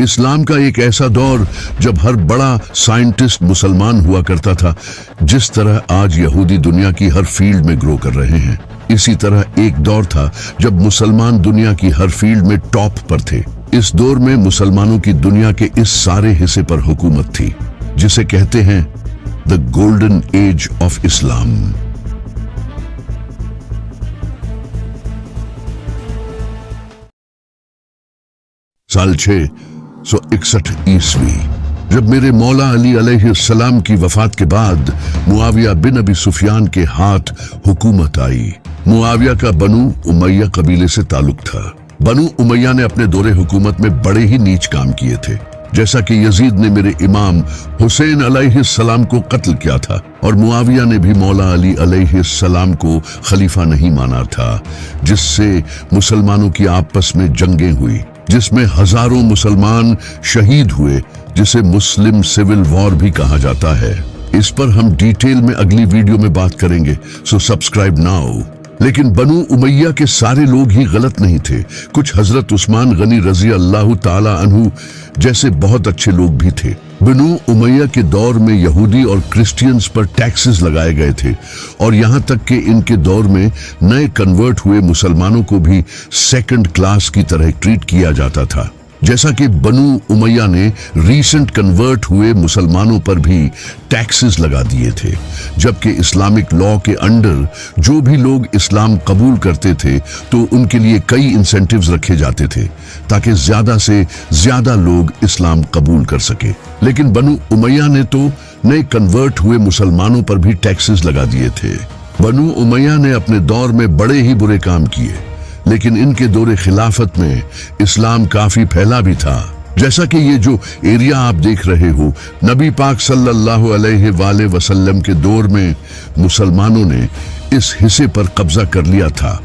इस्लाम का एक ऐसा दौर जब हर बड़ा साइंटिस्ट मुसलमान हुआ करता था। जिस तरह आज यहूदी दुनिया की हर फील्ड में ग्रो कर रहे हैं, इसी तरह एक दौर था जब मुसलमान दुनिया की हर फील्ड में टॉप पर थे। इस दौर में मुसलमानों की दुनिया के इस सारे हिस्से पर हुकूमत थी जिसे कहते हैं the golden age of Islam. साल 661 ईस्वी, जब मेरे मौला अली अलैहिस्सलाम की वफात के बाद मुआविया बिन अबी सुफियान के हाथ हुकूमत आई। मुआविया का बनु उमैया कबीले से ताल्लुक था। बनु उमैया ने अपने दौरे हुकूमत में बड़े ही नीच काम किए थे, जैसा कि यजीद ने मेरे इमाम हुसैन अलैहिस्सलाम को कत्ल किया था और मुआविया ने भी मौला अली अलैहिस्सलाम को खलीफा नहीं माना था, जिससे मुसलमानों की आपस में जंगें हुई, जिसमें हजारों मुसलमान शहीद हुए, जिसे मुस्लिम सिविल वॉर भी कहा जाता है। इस पर हम डिटेल में अगली वीडियो में बात करेंगे, सो सब्सक्राइब नाउ। लेकिन बनु उमैया के सारे लोग ही गलत नहीं थे। कुछ हजरत उस्मान गनी रजी अल्लाह ताला अन्हु जैसे बहुत अच्छे लोग भी थे। बनु उमैया के दौर में यहूदी और क्रिश्चियंस पर टैक्सेस लगाए गए थे और यहाँ तक कि इनके दौर में नए कन्वर्ट हुए मुसलमानों को भी सेकंड क्लास की तरह ट्रीट किया जाता था। जैसा कि बनु उमैया ने रीसेंट कन्वर्ट हुए मुसलमानों पर भी टैक्सेस लगा दिए थे, जबकि इस्लामिक लॉ के अंडर जो भी लोग इस्लाम कबूल करते थे तो उनके लिए कई इंसेंटिव्स रखे जाते थे ताकि ज्यादा से ज्यादा लोग इस्लाम कबूल कर सके। लेकिन बनु उमैया ने तो नए कन्वर्ट हुए मुसलमानों पर भी टैक्सेस लगा दिए थे। बनु उमैया ने अपने दौर में बड़े ही बुरे काम किए, लेकिन इनके दौरे खिलाफत में इस्लाम काफी फैला भी था। जैसा कि ये जो एरिया आप देख रहे हो, नबी पाक सल्लल्लाहु अलैहि वसल्लम के दौर में मुसलमानों ने इस हिस्से पर कब्जा कर लिया था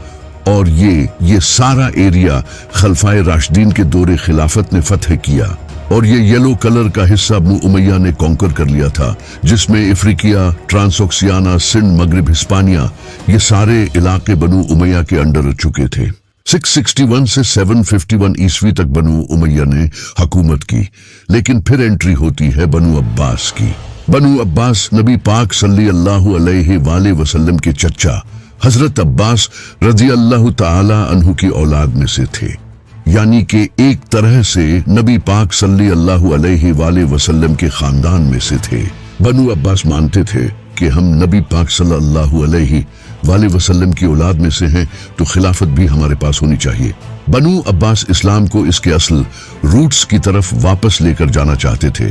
और ये सारा एरिया खलफाए राशिदीन के दौरे खिलाफत ने फतह किया और ये येलो कलर का हिस्सा बनु उमैया ने कॉन्कर कर लिया था, जिसमें अफ्रीकिया, ट्रांसोक्सियाना, सिंध, मगरिब, हिस्पानिया, ये सारे इलाके बनु उमैया के अंडर चुके थे। 661 से 751 ईस्वी तक बनु उमैया ने हुकूमत की, लेकिन फिर एंट्री होती है बनु अब्बास की। बनु अब्बास नबी पाक सल्लल्लाहु अलैहि वसल्लम के चचा हजरत अब्बास रजी अल्लाह ताला अन्हु की औलाद में से थे, यानी कि एक तरह से नबी पाक सल्लल्लाहु अलैहि वसल्लम के खानदान में से थे। बनु अब्बास मानते थे कि हम नबी पाक सल्लल्लाहु अलैहि वसल्लम की औलाद में से हैं, तो खिलाफत भी हमारे पास होनी चाहिए। बनु अब्बास इस्लाम को इसके असल रूट्स की तरफ वापस लेकर जाना चाहते थे,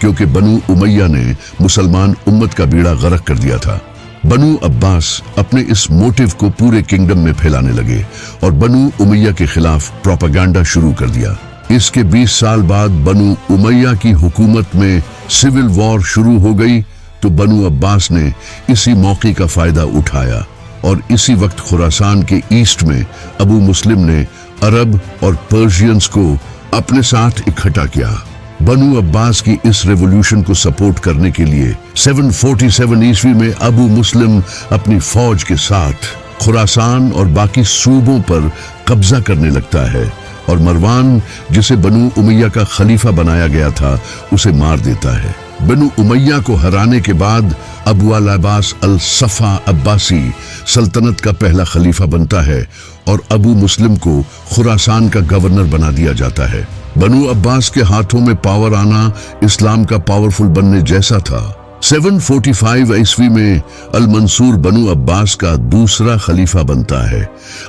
क्योंकि बनु उमैया ने मुसलमान उम्मत का बीड़ा गर्क कर दिया था। बनु अब्बास अपने इस मोटिव को पूरे किंगडम में फैलाने लगे और बनु उमैया के खिलाफ प्रोपेगेंडा शुरू कर दिया। इसके 20 साल बाद बनु उमैया की हुकूमत में सिविल वॉर शुरू हो गई, तो बनु अब्बास ने इसी मौके का फायदा उठाया और इसी वक्त खुरासान के ईस्ट में अबू मुस्लिम ने अरब और पर्शियंस को अपने साथ इकट्ठा किया। बनु अब्बास की इस रेवोल्यूशन को सपोर्ट करने के लिए 747 ईस्वी में अबू मुस्लिम अपनी फौज के साथ खुरासान और बाकी सूबों पर कब्जा करने लगता है और मरवान, जिसे बनु उमैया का खलीफा बनाया गया था, उसे मार देता है। बनु उमैया को हराने के बाद अबू अल अब्बास अल सफा अब्बासी सल्तनत का पहला खलीफा बनता है और अबू मुस्लिम को खुरासान का गवर्नर बना दिया जाता है। बनु अब्बास के हाथों में पावर आना इस्लाम का पावरफुल बनने जैसा था। 745 ईस्वी में अल मंसूर बनु अब्बास का दूसरा खलीफा बनता है।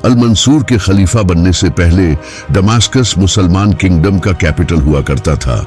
अल मंसूर के खलीफा बनने से पहले दमास्कस मुसलमान किंगडम का कैपिटल हुआ करता था,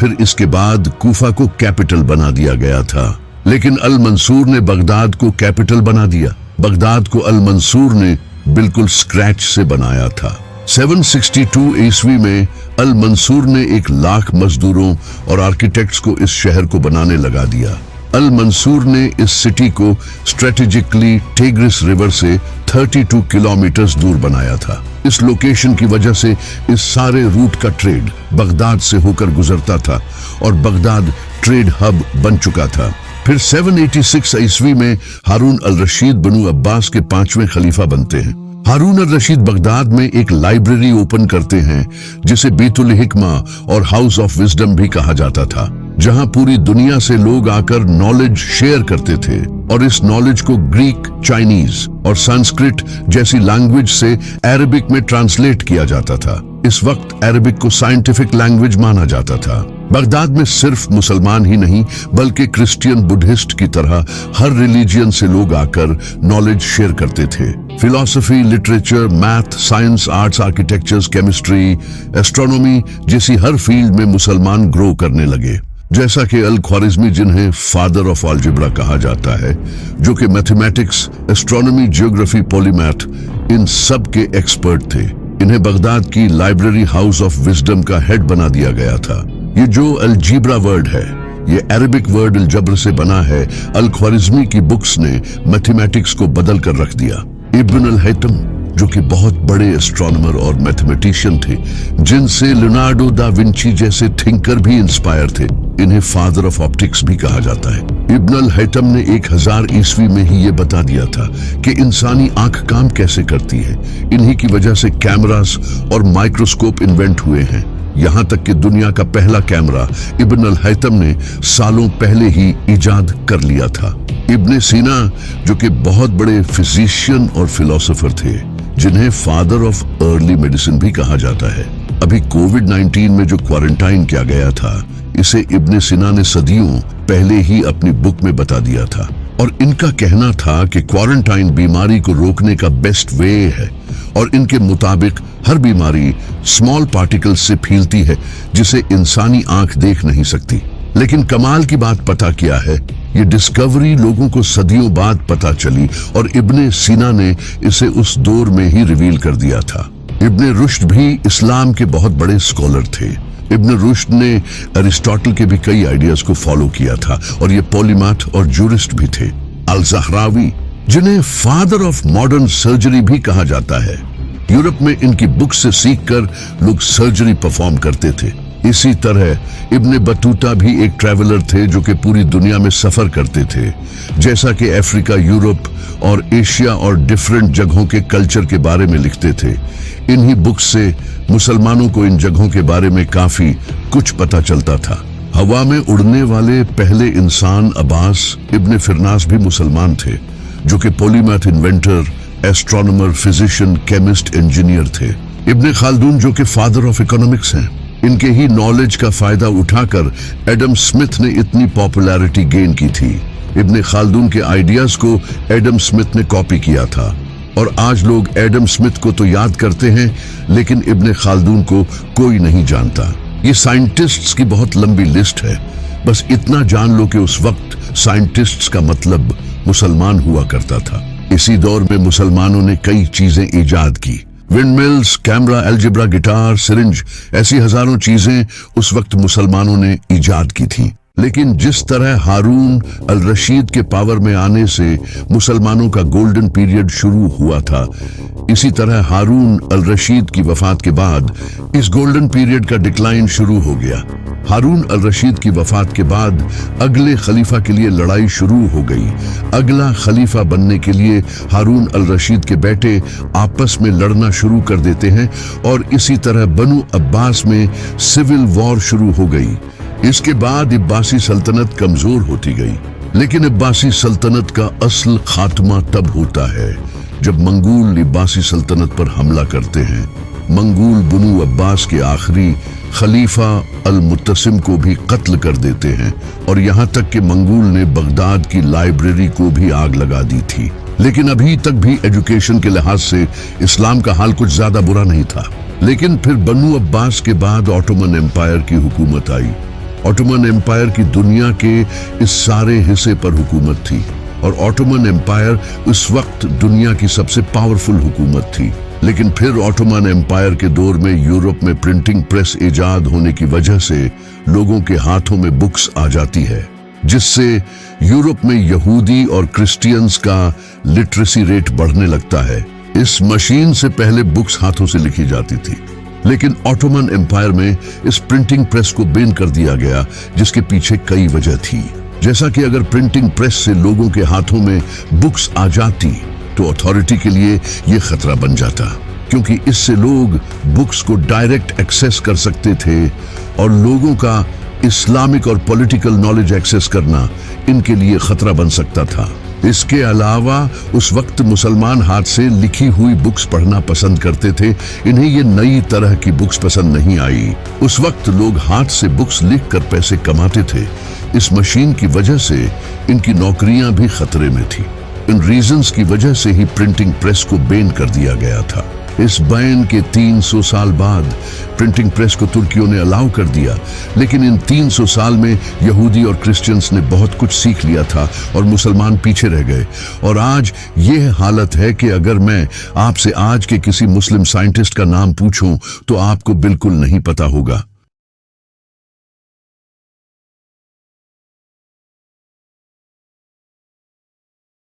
फिर इसके बाद कूफा को कैपिटल बना दिया गया था, लेकिन अल मंसूर ने बगदाद को कैपिटल बना दिया। बगदाद को अल मंसूर ने बिल्कुल स्क्रैच से बनाया था। 762 ईस्वी में अल मंसूर ने 1 लाख मजदूरों और आर्किटेक्ट्स को इस शहर को बनाने लगा दिया। अल मंसूर ने इस सिटी को स्ट्रेटेजिकली टिग्रिस रिवर से 32 किलोमीटर्स दूर बनाया था। इस लोकेशन की वजह से इस सारे रूट का ट्रेड बगदाद से होकर गुजरता था और बगदाद ट्रेड हब बन चुका था। फिर 786 ईस्वी में हारून अल रशीद बनु अब्बास के 5वें खलीफा बनते हैं। हारून अल रशीद बगदाद में एक लाइब्रेरी ओपन करते हैं जिसे बैतुल हिकमा और हाउस ऑफ विजडम भी कहा जाता था, जहां पूरी दुनिया से लोग आकर नॉलेज शेयर करते थे और इस नॉलेज को ग्रीक, चाइनीज और संस्कृत जैसी लैंग्वेज से अरबिक में ट्रांसलेट किया जाता था। इस वक्त अरबिक को साइंटिफिक लैंग्वेज माना जाता था। बगदाद में सिर्फ मुसलमान ही नहीं बल्कि क्रिश्चियन, बुद्धिस्ट की तरह हर रिलीजियन से लोग आकर नॉलेज शेयर करते थे। Philosophy, literature, math, science, arts, architecture, chemistry, astronomy जैसी हर फील्ड में मुसलमान ग्रो करने लगे। जैसा कि अल ख्वारिज़मी, जिन्हें फादर ऑफ अलजेब्रा कहा जाता है, जो कि मैथमेटिक्स, एस्ट्रोनॉमी, जियोग्राफी, पॉलीमैथ इन सब के एक्सपर्ट थे, इन्हें बगदाद की लाइब्रेरी हाउस ऑफ विजडम का हेड बना दिया गया था। ये जो अलजीब्रा वर्ड है, ये अरबिक वर्ड अलजब्र से बना है। अल ख्वारिज़मी की बुक्स ने मैथमेटिक्स को बदल कर रख दिया। इब्न अल हैतम, जो कि बहुत बड़े एस्ट्रोनॉमर और मैथमेटिशियन थे, जिनसे लियोनार्डो दा विंची जैसे थिंकर भी इंस्पायर थे, इन्हें फादर ऑफ ऑप्टिक्स भी कहा जाता है। इब्न अल हैतम ने 1000 ईस्वी में ही ये बता दिया था कि इंसानी आंख काम कैसे करती है। इन्हीं की वजह से कैमरास और माइक्रोस्कोप इन्वेंट हुए हैं। यहाँ तक कि दुनिया का पहला कैमरा इब्न अल हैतम ने सालों पहले ही इजाद कर लिया था। इब्न सीना, जो कि बहुत बड़े फिजिशियन और फिलोसोफर थे, जिन्हें फादर ऑफ अर्ली मेडिसिन भी कहा जाता है। अभी कोविड-19 में जो क्वारंटाइन किया गया था, इसे इब्न सीना ने सदियों पहले ही अपनी बुक में बता दिया था और इनका कहना था कि क्वारंटाइन बीमारी को रोकने का बेस्ट वे है और इनके मुताबिक हर बीमारी स्मॉल पार्टिकल्स से फैलती है जिसे इंसानी आंख देख नहीं सकती। लेकिन कमाल की बात पता क्या है, ये डिस्कवरी लोगों को सदियों बाद पता चली और इब्न सीना ने इसे उस दौर में ही रिवील कर दिया था। इब्न रुश्द भी इस्लाम के बहुत बड़े स्कॉलर थे। इब्न रुश्द ने अरिस्टोटल के भी कई आइडियाज को फॉलो किया था और ये पॉलीमैथ और जूरिस्ट भी थे। अल ज़हरावी, जिन्हें फादर ऑफ मॉडर्न सर्जरी भी कहा जाता है, यूरोप में इनकी बुक से सीखकर लोग सर्जरी परफॉर्म करते थे। इसी तरह इब्न बतूता भी एक ट्रैवलर थे जो कि पूरी दुनिया में सफर करते थे, जैसा कि अफ्रीका, यूरोप और एशिया और डिफरेंट जगहों के कल्चर के बारे में लिखते थे। इन्हीं बुक से मुसलमानों को इन जगहों के बारे में काफी कुछ पता चलता था। हवा में उड़ने वाले पहले इंसान अब्बास इब्न फिरनास भी मुसलमान थे, जो कि polymath inventor, astronomer, physician, chemist, engineer थे। इब्न खालदून, जो कि फादर ऑफ इकोनॉमिक्स हैं, इनके ही नॉलेज का फायदा उठाकर एडम स्मिथ ने इतनी पॉपुलैरिटी गेन की थी। इब्न खालदून के आइडियाज को एडम स्मिथ ने कॉपी किया था और आज लोग एडम स्मिथ को तो याद करते हैं, लेकिन इब्न खालदून को कोई नहीं जानता। ये साइंटिस्ट्स की बहुत लंबी लिस्ट है। बस इतना जान लो कि उस वक्त साइंटिस्ट्स का मतलब मुसलमान हुआ करता था। इसी दौर में मुसलमानों ने कई चीजें ईजाद की। Windmills, camera, algebra, guitar, syringe, ऐसी हजारों चीजें उस वक्त मुसलमानों ने ईजाद की थी। लेकिन जिस तरह हारून अल रशीद के पावर में आने से मुसलमानों का गोल्डन पीरियड शुरू हुआ था, इसी तरह हारून अल रशीद की वफात के बाद इस गोल्डन पीरियड का डिक्लाइन शुरू हो गया। हारून अल रशीद की वफात के बाद अगले खलीफा के लिए लड़ाई शुरू हो गई। अगला खलीफा बनने के लिए हारून अल रशीद के बेटे आपस में लड़ना शुरू कर देते हैं और इसी तरह बनु अब्बास में सिविल वॉर शुरू हो गई। इसके बाद अब्बासी सल्तनत कमजोर होती गई, लेकिन अब्बासी सल्तनत का असल खात्मा तब होता है जब मंगूल अब्बासी सल्तनत पर हमला करते हैं। मंगूल बनु अब्बास के आखिरी खलीफा अल मुत्तसिम को भी कत्ल कर देते हैं और यहाँ तक कि मंगूल ने बगदाद की लाइब्रेरी को भी आग लगा दी थी। लेकिन अभी तक भी एजुकेशन के लिहाज से इस्लाम का हाल कुछ ज्यादा बुरा नहीं था। लेकिन फिर बनु अब्बास के बाद ऑटोमन एम्पायर की हुकूमत आई। ऑटोमन एम्पायर की दुनिया के इस सारे हिस्से पर हुकूमत थी और ऑटोमन एम्पायर उस वक्त दुनिया की सबसे पावरफुल हुकूमत थी। लेकिन फिर ऑटोमन एम्पायर के दौर में यूरोप में प्रिंटिंग प्रेस इजाद होने की वजह से लोगों के हाथों में बुक्स आ जाती है, जिससे यूरोप में यहूदी और क्रिश्चियंस का लिटरेसी रेट बढ़ने लगता है। इस मशीन से पहले बुक्स हाथों से लिखी जाती थी, लेकिन ऑटोमन एम्पायर में इस प्रिंटिंग प्रेस को बैन कर दिया गया, जिसके पीछे कई वजह थी। जैसा कि अगर प्रिंटिंग प्रेस से लोगों के हाथों में बुक्स आ जाती तो अथॉरिटी के लिए यह खतरा बन जाता, क्योंकि इससे लोग बुक्स को डायरेक्ट एक्सेस कर सकते थे और लोगों का इस्लामिक और पॉलिटिकल नॉलेज एक्सेस करना इनके लिए खतरा बन सकता था। इसके अलावा उस वक्त मुसलमान हाथ से लिखी हुई बुक्स पढ़ना पसंद करते थे। इन्हें ये नई तरह की बुक्स पसंद नहीं आई। उस वक्त लोग हाथ से बुक्स लिखकर पैसे कमाते थे। इस मशीन की वजह से इनकी नौकरियां भी खतरे में थी। इन रीजंस की वजह से ही प्रिंटिंग प्रेस को बैन कर दिया गया था। इस बैन के 300 साल बाद प्रिंटिंग प्रेस को तुर्कियों ने अलाउ कर दिया, लेकिन इन 300 साल में यहूदी और क्रिश्चियंस ने बहुत कुछ सीख लिया था और मुसलमान पीछे रह गए। और आज यह हालत है कि अगर मैं आपसे आज के किसी मुस्लिम साइंटिस्ट का नाम पूछूं तो आपको बिल्कुल नहीं पता होगा।